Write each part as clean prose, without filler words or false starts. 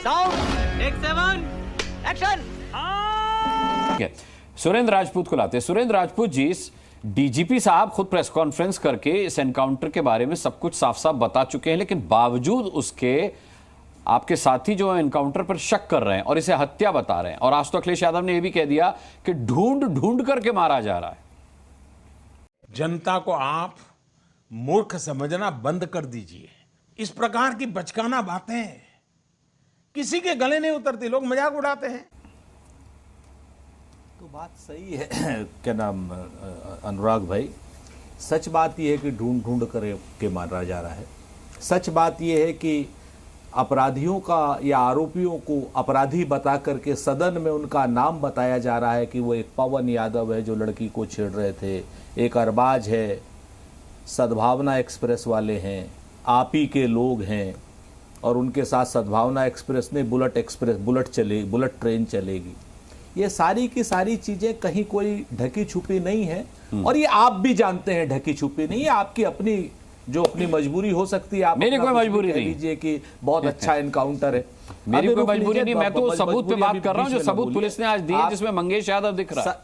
Sound take 7 action. ठीक है, सुरेंद्र राजपूत को लाते हैं। सुरेंद्र राजपूत जी, डीजीपी साहब खुद प्रेस कॉन्फ्रेंस करके इस एनकाउंटर के बारे में सब कुछ साफ साफ बता चुके हैं, लेकिन बावजूद उसके आपके साथी जो एनकाउंटर पर शक कर रहे हैं और इसे हत्या बता रहे हैं। और आज तो अखिलेश यादव ने यह भी कह दिया कि ढूंढ ढूंढ करके मारा जा रहा है। जनता को आप मूर्ख समझना बंद कर दीजिए। इस प्रकार की बचकाना बातें किसी के गले नहीं उतरती, लोग मजाक उड़ाते हैं। तो बात सही है क्या नाम अनुराग भाई, सच बात यह है कि ढूंढ ढूंढ कर के मारा जा रहा है। सच बात यह है कि अपराधियों का या आरोपियों को अपराधी बता करके सदन में उनका नाम बताया जा रहा है कि वो एक पवन यादव है जो लड़की को छेड़ रहे थे, एक अरबाज है, सद्भावना एक्सप्रेस वाले हैं, आप ही के लोग हैं, और उनके साथ सद्भावना एक्सप्रेस ने बुलेट ट्रेन चलेगी। ये सारी की सारी चीजें कहीं कोई ढकी छुपी नहीं है, और ये आप भी जानते हैं ढकी छुपी नहीं है। आपकी अपनी जो अपनी मजबूरी हो सकती है, आप मेरी कोई मजबूरी नहीं लीजिए कि बहुत अच्छा एनकाउंटर है। मेरी कोई मजबूरी नहीं, मैं तो सबूत पे बात कर रहा हूं जो सबूत पुलिस ने आज दिए, जिसमें मंगेश यादव दिख रहा है।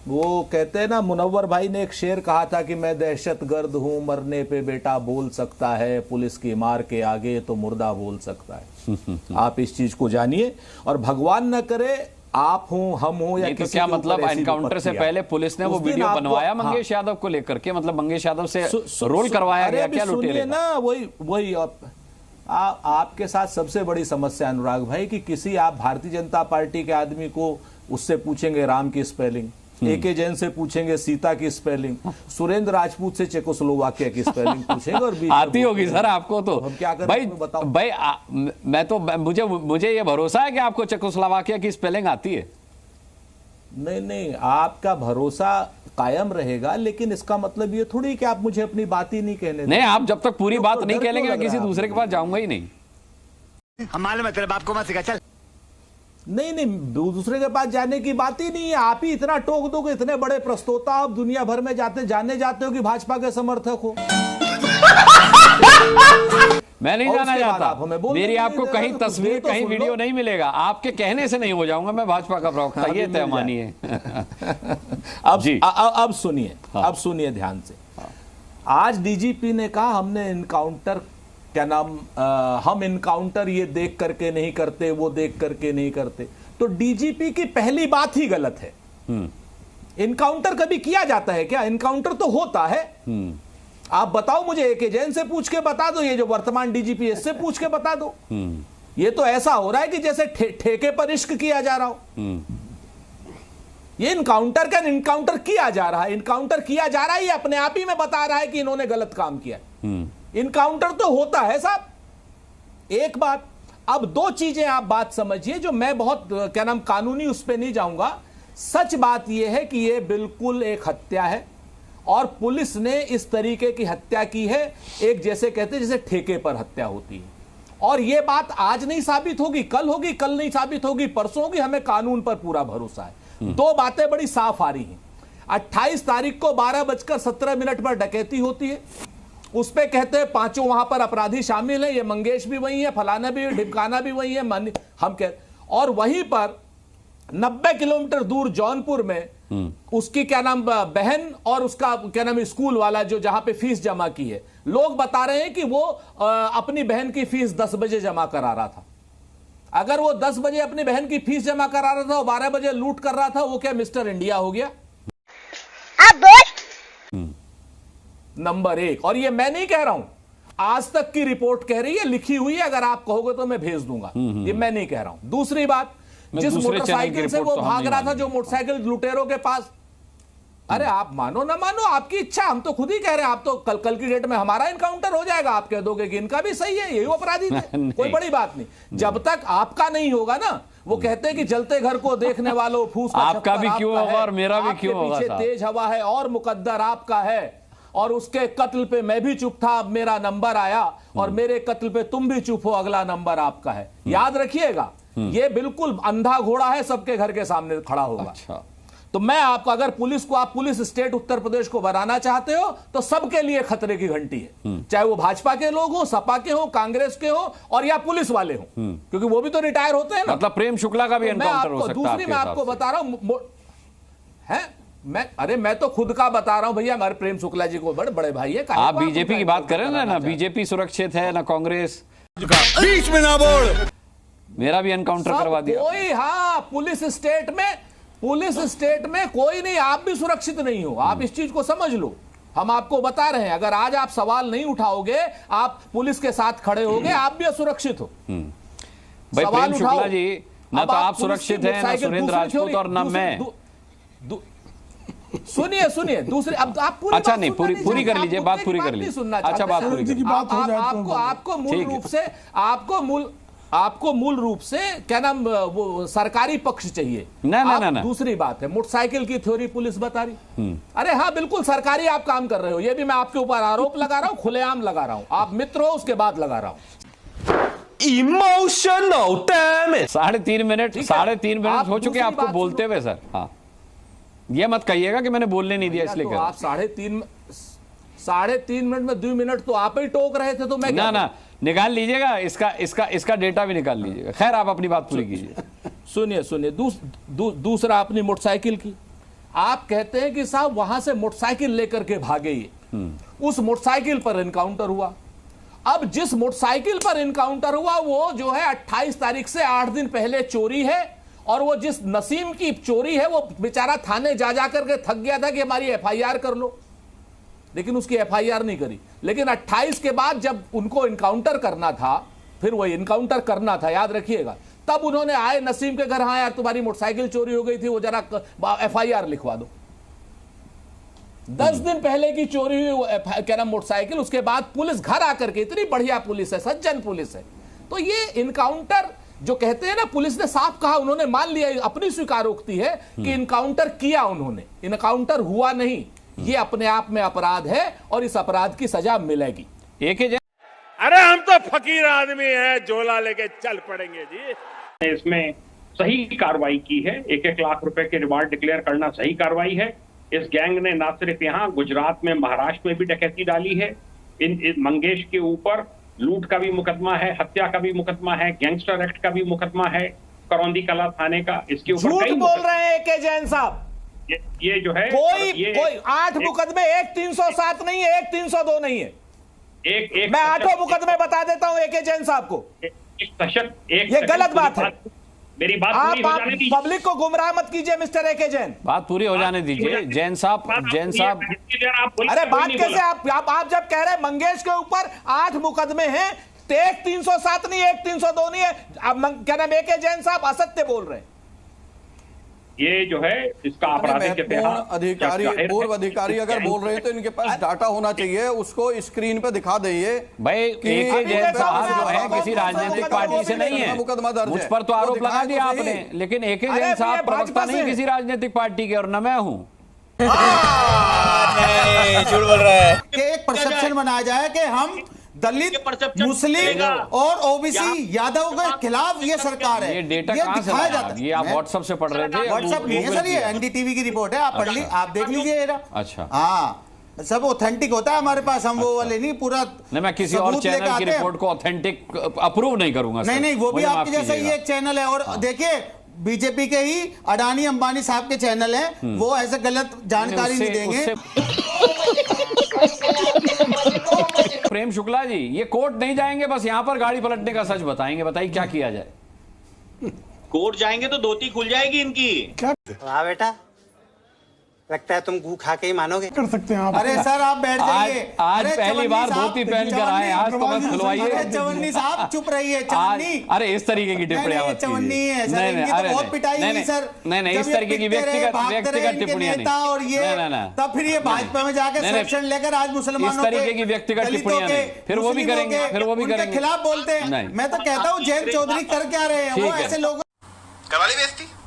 वो कहते हैं ना, मुनव्वर भाई ने एक शेर कहा था कि मैं दहशतगर्द हूं, मरने पे बेटा बोल सकता है, पुलिस की मार के आगे तो मुर्दा बोल सकता है। आप इस चीज को जानिए, और भगवान न करे आप हो, हम हो या तो क्या मतलब एनकाउंटर से पहले पुलिस ने वो वीडियो बनवाया मंगेश यादव को लेकर के, मतलब मंगेश यादव से रोल करवाया गया क्या लुटेरे ना? वही आपके साथ सबसे बड़ी समस्या अनुराग भाई कि किसी आप भारतीय जनता पार्टी के आदमी को उससे पूछेंगे राम की स्पेलिंग, एके जैन से पूछेंगे सीता की स्पेलिंग, सुरेंद्र राजपूत से चेकोस्लोवाकिया की स्पेलिंग पूछेंगे, और आती होगी सर आपको तो। हम क्या करें भाई, बताओ भाई मैं तो मुझे ये भरोसा है कि आपको चेकोस्लोवाकिया की स्पेलिंग आती है। नहीं, आपका भरोसा कायम रहेगा, लेकिन इसका मतलब ये थोड़ी कि आप मुझे अपनी बात ही नहीं कहने नहीं, आप जब तक पूरी बात नहीं कह लेंगे मैं किसी दूसरे के पास जाऊंगा ही नहीं। हम मालूम है तेरे बाप को मत सिखा, चल। नहीं, दूसरे के पास जाने की बात ही नहीं है। आप ही इतना टोक दोगे, इतने बड़े प्रस्तोता आप दुनिया भर में जाते हो कि भाजपा के समर्थक हो। मैं नहीं जाना चाहता, मेरी आपको कहीं तस्वीर कहीं वीडियो नहीं मिलेगा, आपके कहने से नहीं हो जाऊंगा मैं भाजपा का प्रवक्ता, ये तय मानिए। अब सुनिए ध्यान से। आज डीजीपी ने कहा हमने एनकाउंटर हम इनकाउंटर ये देख करके नहीं करते, वो देख करके नहीं करते। तो डीजीपी की पहली बात ही गलत है। इनकाउंटर कभी किया जाता है क्या? इनकाउंटर तो होता है। आप बताओ मुझे, एके जैन से पूछ के बता दो, ये जो वर्तमान डीजीपी है इससे पूछ के बता दो। ये तो ऐसा हो रहा है कि जैसे ठेके पर इश्क किया जा रहा हो। ये इनकाउंटर किया जा रहा है, इनकाउंटर किया जा रहा है, ये अपने आप ही में बता रहा है कि इन्होंने गलत काम किया। इनकाउंटर तो होता है साहब। एक बात, अब दो चीजें आप बात समझिए, जो मैं बहुत कानूनी उस पर नहीं जाऊंगा। सच बात यह है कि यह बिल्कुल एक हत्या है, और पुलिस ने इस तरीके की हत्या की है, एक जैसे कहते हैं जैसे ठेके पर हत्या होती है। और यह बात आज नहीं साबित होगी, कल नहीं साबित होगी, परसों होगी। हमें कानून पर पूरा भरोसा है। दो बातें बड़ी साफ आ रही हैं। 28 तारीख को 12:17 पर डकैती होती है, उस पे कहते हैं पांचों वहां पर अपराधी शामिल हैं, ये मंगेश भी वही है, फलाना भी, ढिमकाना भी वही है, हम कह, और वहीं पर 90 किलोमीटर दूर जौनपुर में उसकी बहन और उसका स्कूल वाला जो जहां पे फीस जमा की है, लोग बता रहे हैं कि वो अपनी बहन की फीस 10 बजे जमा करा रहा था। अगर वो 10 बजे अपनी बहन की फीस जमा करा रहा था और 12 बजे लूट कर रहा था, वो क्या मिस्टर इंडिया हो गया? नंबर 1। और ये मैं नहीं कह रहा हूं, आज तक की रिपोर्ट कह रही है, लिखी हुई है, अगर आप कहोगे तो मैं भेज दूंगा। ये मैं नहीं कह रहा हूं। दूसरी बात, जिस मोटरसाइकिल से वो भाग रहा था, जो मोटरसाइकिल लुटेरों के पास, अरे आप मानो ना मानो आपकी इच्छा, हम तो खुद ही कह रहे हैं, आप तो कल की डेट में हमारा इनकाउंटर हो जाएगा, आप कह दोगे कि इनका भी सही है, यही अपराधी थे, कोई बड़ी बात नहीं। जब तक आपका नहीं होगा ना, वो कहते हैं कि जलते घर को देखने वालों फूस का आपका भी क्यों होगा और मेरा भी क्यों होगा? पीछे तेज हवा है और मुकद्दर आपका है, और उसके कत्ल पे मैं भी चुप था, अब मेरा नंबर आया, और मेरे कत्ल पे तुम भी चुप हो, अगला नंबर आपका है। याद रखिएगा, ये बिल्कुल अंधा घोड़ा है, सबके घर के सामने खड़ा होगा। अच्छा। तो मैं आपको, अगर पुलिस को आप पुलिस स्टेट उत्तर प्रदेश को बनाना चाहते हो तो सबके लिए खतरे की घंटी है, चाहे वो भाजपा के लोग हो, सपा के हो, कांग्रेस के हो और या पुलिस वाले हो, क्योंकि वो भी तो रिटायर होते हैं ना। मतलब प्रेम शुक्ला का भी एनकाउंटर हो सकता है। दूसरी मैं आपको बता रहा हूं मैं तो खुद का बता रहा हूं भैया, हमारे प्रेम शुक्ला जी को बड़े बड़े भाई है। आप बीजेपी की बात करें ना बीजेपी सुरक्षित है ना कांग्रेस, बीच में ना बोल। मेरा भी एनकाउंटर करवा दिया कोई। हाँ, पुलिस स्टेट में कोई नहीं, आप भी सुरक्षित नहीं हो। आप इस चीज को समझ लो, हम आपको बता रहे हैं। अगर आज आप सवाल नहीं उठाओगे, आप पुलिस के साथ खड़े होगे, आप भी असुरक्षित हो। भाई प्रेम शुक्ला जी, ना तो आप सुरक्षित हैं, ना सुरेंद्र राजपूत और ना मैं। सुनिए दूसरे, अब आप पूरी अच्छा नहीं, पूरी कर लीजिए, बात पूरी कर लीजिए। अच्छा, बात पूरी कर लीजिए। आपको मूल रूप से क्या नाम, वो सरकारी पक्ष चाहिए ना। दूसरी बात है, मोटरसाइकिल की थ्योरी पुलिस बता रही। अरे हाँ, बिल्कुल सरकारी आप काम कर रहे हो, ये भी मैं आपके ऊपर आरोप लगा रहा हूं, खुलेआम लगा रहा हूं। आप मित्र हो, उसके बाद लगा रहा हूं। Emotional damage. 3.5 मिनट हो चुके आपको बोलते हुए सर। हाँ, ये मत कहिएगा कि मैंने बोलने नहीं दिया इसलिए। तो आप 3.5 मिनट में 2 मिनट तो आप ही टोक रहे थे, तो मैं ना निकाल लीजिएगा, इसका डेटा भी निकाल लीजिएगा। खैर, आप अपनी बात पूरी कीजिए। सुनिए दूसरा अपनी मोटरसाइकिल की, आप कहते हैं कि साहब वहां से मोटरसाइकिल लेकर के भागे ये, उस मोटरसाइकिल पर एनकाउंटर हुआ। अब जिस मोटरसाइकिल पर एनकाउंटर हुआ वो जो है 28 तारीख से 8 दिन पहले चोरी है, और वो जिस नसीम की चोरी है वो बेचारा थाने जा करके थक गया था कि हमारी एफआईआर कर लो, लेकिन उसकी एफआईआर नहीं करी। लेकिन 28 के बाद जब उनको इनकाउंटर करना था, फिर वो इनकाउंटर करना था, याद रखिएगा, तब उन्होंने आए नसीम के घर, हाँ यार तुम्हारी मोटरसाइकिल चोरी हो गई थी, वो जरा एफआईआर लिखवा दो। 10 दिन पहले की चोरी हुई क्या नाम मोटरसाइकिल, उसके बाद पुलिस घर आकर के, इतनी बढ़िया पुलिस है, सज्जन पुलिस है। तो ये इनकाउंटर जो कहते हैं ना, पुलिस ने साफ कहा, उन्होंने मान लिया, अपनी स्वीकारोक्ति है कि इनकाउंटर किया उन्होंने, इनकाउंटर हुआ नहीं। ये अपने आप में अपराध है और इस अपराध की सजा मिलेगी। अरे हम तो फकीर आदमी हैं, झोला लेके चल पड़ेंगे जी। इसमें सही कार्रवाई की है। 1-1 लाख रुपए के रिवार्ड डिक्लेयर करना सही कार्रवाई है। इस गैंग ने ना सिर्फ यहाँ गुजरात में, महाराष्ट्र में भी डकैती डाली है। इन मंगेश के ऊपर लूट का भी मुकदमा है, हत्या का भी मुकदमा है, गैंगस्टर एक्ट का भी मुकदमा है, करौंदी कला थाने का। इसके ऊपर झूठ बोल रहे हैं एके जैन साहब। ये जो है कोई 8 मुकदमे, एक 307 नहीं है, एक 302 नहीं है। मैं 8 मुकदमे बता देता हूं एके जैन साहब को। ये गलत बात है। मेरी बात पूरी हो जाने दीजिए। पब्लिक को गुमराह मत कीजिए मिस्टर एके जैन। बात पूरी हो जाने दीजिए। जैन साहब अरे बात कैसे, आप जब कह रहे हैं मंगेश के ऊपर 8 मुकदमे हैं, तो एक 307 नहीं, एक 302 नहीं है। अब क्या नाम, एके जैन साहब असत्य बोल रहे हैं। ये जो है इसका आपराधिक अधिकारी, पूर्व अधिकारी अगर बोल रहे हैं तो इनके पास डाटा होना चाहिए, उसको स्क्रीन पे दिखा दीजिए। भाई एके जैन साहब जो है किसी राजनीतिक पार्टी से नहीं है, मुझ पर तो आरोप लगा दिया आपने, लेकिन एके जैन साहब प्रवक्ता नहीं किसी राजनीतिक पार्टी के, और न मैं हूं। झूठ बोल रहा है। एक परसेप्शन बनाया जाए कि हम दलित, मुस्लिम और ओबीसी यादव के खिलाफ ये सरकार है। ये डेटा कहां से आया? ये आप व्हाट्सएप से पढ़ रहे थे? व्हाट्सएप नहीं है सर, ये एनडीटीवी की रिपोर्ट है, आप पढ़ ली, आप देख लीजिए। अच्छा, हाँ, सब ऑथेंटिक होता है हमारे पास, हम वो वाले नहीं पूरा। नहीं, मैं किसी और चैनल की रिपोर्ट को ऑथेंटिक अप्रूव नहीं करूंगा। नहीं, वो भी आपके जैसा ही एक चैनल है। और देखिए, बीजेपी के ही अडानी अंबानी साहब के चैनल हैं, वो ऐसे गलत जानकारी नहीं देंगे। प्रेम शुक्ला जी, ये कोर्ट नहीं जाएंगे, बस यहाँ पर गाड़ी पलटने का सच बताएंगे। बताइए क्या किया जाए। कोर्ट जाएंगे तो धोती खुल जाएगी इनकी। वाह बेटा, लगता है तुम गू खा के ही मानोगे। कर सकते हैं आप। अरे सर आप बैठ जाइए। आज पहली बार धोती पहन कर आए, आज तो बस खुलवाइए। चवन्नी साहब चुप रहिए। चवन्नी, अरे इस तरीके की टिप्पणियां मत कीजिए। चवन्नी है सर, इनकी तो बहुत पिटाई हुई सर। नहीं, इस तरीके की व्यक्तिगत टिप्पणियां नहीं। और ये तब फिर ये भाजपा में जाकर सेक्शन लेकर आज मुसलमानों इस तरीके की व्यक्तिगत टिप्पणियां नहीं, फिर वो भी करेंगे, फिर वो भी करेंगे, खिलाफ बोलते हैं। मैं तो कहता हूँ जयंत चौधरी कर क्या रहे हैं, वो ऐसे लोगों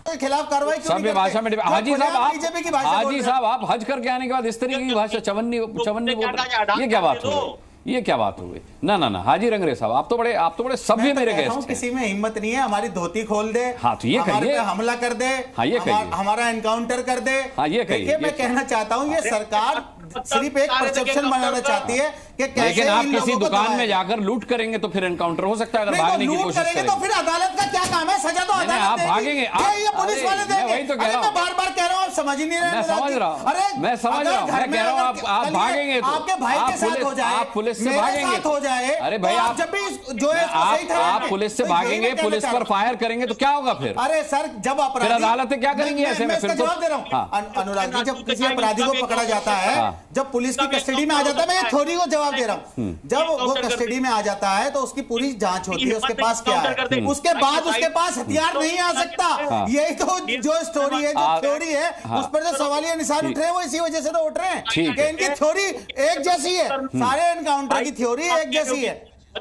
के खिलाफ कार्रवाई क्यों नहीं करते? भाषा में हाजी साहब, बीजेपी की भाषा, हाजी साहब, आप हज करके आने के बाद इस तरीके की भाषा, चवन्नी बोल रहे हैं, ये क्या बात हो? ये क्या बात हो गई? ना ना ना, हाजी रंगरे साहब, आप तो बड़े सभ्य मैं तो मेरे कहता हूं, गेस्ट हैं। किसी में हिम्मत नहीं है, हमारी धोती खोल दे, हाँ, तो ये हमारे कहिए। पे हमला कर दे, हाँ, ये कहिए। हमारा एनकाउंटर कर दे। हाँ, ये कहिए, देखिए, मैं ये कहना चाहता हूँ, ये सरकार सिर्फ एक परसेप्शन बनाना चाहती है कि कैसे लेकिन आप इन किसी लोगों को दुकान दबाया में जाकर लूट करेंगे तो फिर एनकाउंटर हो सकता है, अगर नहीं, तो भागने की लूट कोशिश करेंगे करेंगे तो फिर अदालत का क्या काम है? सजा तो नहीं, अदालत आप देगी। भागेंगे, ये पुलिस अरे, वाले मैं देंगे। वही तो कह अरे, रहा मैं हूं। बार बार कह रहा हूँ, आप समझ ही नहीं रहे। मैं समझ रहा हूं। अरे, मैं समझ रहा हूं। अगर घर मैं में कह रहा हूं, अगर आप कल भागेंगे तो आपके भाई आप के साथ पुलिस- हो जाए, आप पुलिस से मेरे भागेंगे साथ हो जाए, अरे तो भाई, आप आप जब भी जो है इसको सही ठहराएंगे। आप पुलिस से तो यही मैं भागेंगे, कहना पुलिस चाह पर रहा हूं। फायर करेंगे तो क्या होगा फिर? अरे सर, जब अपराधी, फिर अदालतें क्या करेंगी ऐसे में? मैं फिर इसका तो- जवाब दे रहा हूँ। हाँ। अनुराग जी, जब किसी अपराधी को पकड़ा जाता है, जब पुलिस की कस्टडी में आ जाता है, मैं ये थ्योरी को जवाब दे रहा हूँ, जब वो कस्टडी में आ जाता है तो उसकी पूरी जांच होती है, उसके पास क्या है, उसके बाद उसके पास हथियार नहीं आ सकता। यही तो जो स्टोरी है, जो थ्योरी है, उस पर जो सवालिया निशान उठ रहे हैं, वो इसी वजह से तो उठ रहे हैं कि इनकी थ्योरी एक जैसी है, सारे एनकाउंटर की थ्योरी एक जैसी है,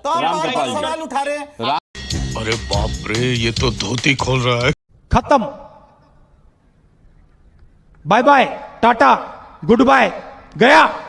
तो आप राम बार कृपाल बार जी। सवाल उठा रहे हैं। अरे बाप रे, ये तो धोती खोल रहा है। खत्म, bye bye, tata, good bye, गया।